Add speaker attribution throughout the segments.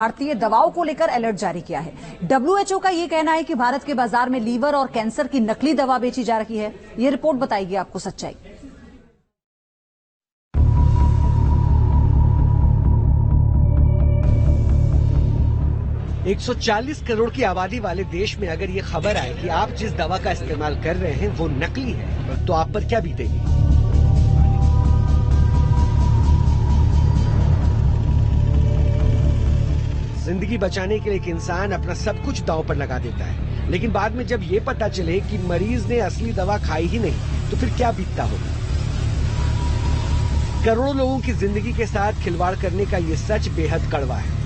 Speaker 1: भारतीय दवाओं को लेकर अलर्ट जारी किया है। डब्ल्यूएचओ का यह कहना है कि भारत के बाजार में लीवर और कैंसर की नकली दवा बेची जा रही है। यह रिपोर्ट बताएगी आपको सच्चाई।
Speaker 2: $140 करोड़ की आबादी वाले देश में अगर ये खबर आए कि आप जिस दवा का इस्तेमाल कर रहे हैं वो नकली है, तो आप पर क्या बीतेगी? जिंदगी बचाने के लिए एक इंसान अपना सब कुछ दांव पर लगा देता है, लेकिन बाद में जब ये पता चले कि मरीज ने असली दवा खाई ही नहीं, तो फिर क्या बीतता होगा? करोड़ों लोगों की जिंदगी के साथ खिलवाड़ करने का ये सच बेहद कड़वा है।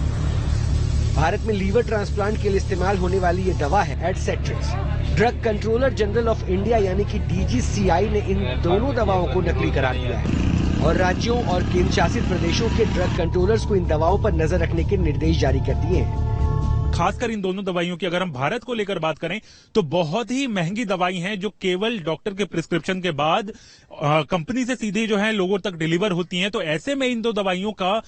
Speaker 2: भारत में लीवर ट्रांसप्लांट के लिए इस्तेमाल होने वाली ये दवा है Adcetris. Drug controller general of India यानी कि डीजीसीआई ने इन दोनों दवाओं को नकली करार दिया है और राज्यों और केंद्र शासित प्रदेशों के ड्रग कंट्रोलर्स को इन दवाओं पर नजर रखने के निर्देश जारी कर दिए हैं।
Speaker 3: खासकर इन दोनों दवाइयों की अगर हम भारत को लेकर बात करें तो बहुत ही महंगी दवाई हैं जो केवल डॉक्टर के प्रिस्क्रिप्शन के बाद कंपनी से सीधे जो है लोगों तक डिलीवर होती हैं। तो ऐसे में इन दो दवाइयों का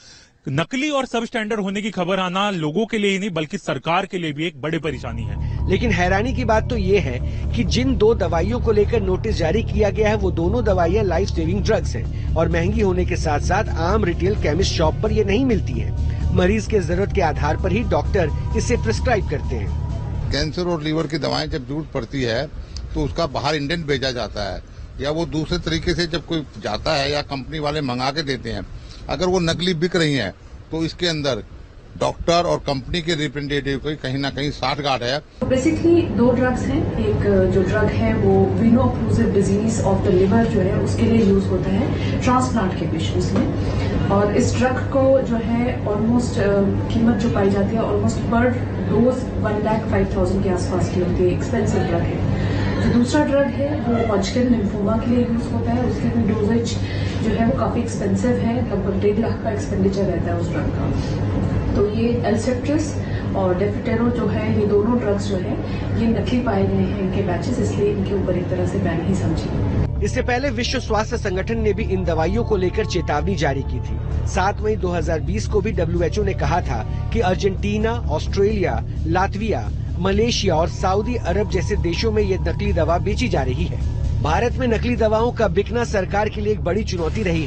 Speaker 3: नकली और सब स्टैंडर्ड होने की खबर आना लोगों के लिए ही नहीं बल्कि सरकार के लिए भी एक बड़ी परेशानी है।
Speaker 2: लेकिन हैरानी की बात तो ये है कि जिन दो दवाइयों को लेकर नोटिस जारी किया गया है वो दोनों दवाइयां लाइफ सेविंग ड्रग्स हैं और महंगी होने के साथ साथ आम रिटेल केमिस्ट शॉप पर ये नहीं मिलती है। मरीज के जरूरत के आधार पर ही डॉक्टर इसे प्रिस्क्राइब करते हैं।
Speaker 4: कैंसर और लीवर की दवाएं जब जरूरत पड़ती है तो उसका बाहर इंडेंट भेजा जाता है या वो दूसरे तरीके से जब कोई जाता है या कंपनी वाले मंगा के देते हैं। अगर वो नकली बिक रही हैं तो इसके अंदर डॉक्टर और कंपनी के रिप्रेजेंटेटिव की कहीं ना कहीं साठगांठ है।
Speaker 5: बेसिकली दो ड्रग्स हैं। एक जो ड्रग है वो veno occlusive disease of the liver जो है उसके लिए यूज होता है ट्रांसप्लांट के पेशेंट्स में, और इस ड्रग को जो है ऑलमोस्ट कीमत जो पाई जाती है ऑलमोस्ट पर डोज 1,05,000 के आसपास की होती है। एक्सपेंसिव ड्रग है। जो दूसरा ड्रग है वो हॉजकिन लिम्फोमा के लिए यूज होता है। उसकी भी डोजेज जो है वो काफी एक्सपेंसिव है, लगभग 1.5 लाख का एक्सपेंडिचर रहता है उस ड्रग का। तो ये एल्सेट्रिस और डेफिटेरो जो है ये दोनों ड्रग्स जो है ये नकली पाए गए हैं इनके बैचेस, इसलिए इनके ऊपर एक तरह से बैन ही समझिए।
Speaker 2: इससे पहले विश्व स्वास्थ्य संगठन ने भी इन दवाइयों को लेकर चेतावनी जारी की थी। 7 मई 2020 को भी डब्ल्यूएचओ ने कहा था कि अर्जेंटीना, ऑस्ट्रेलिया, लातविया, मलेशिया और सऊदी अरब जैसे देशों में ये नकली दवा बेची जा रही है। भारत में नकली दवाओं का बिकना सरकार के लिए एक बड़ी चुनौती रही है।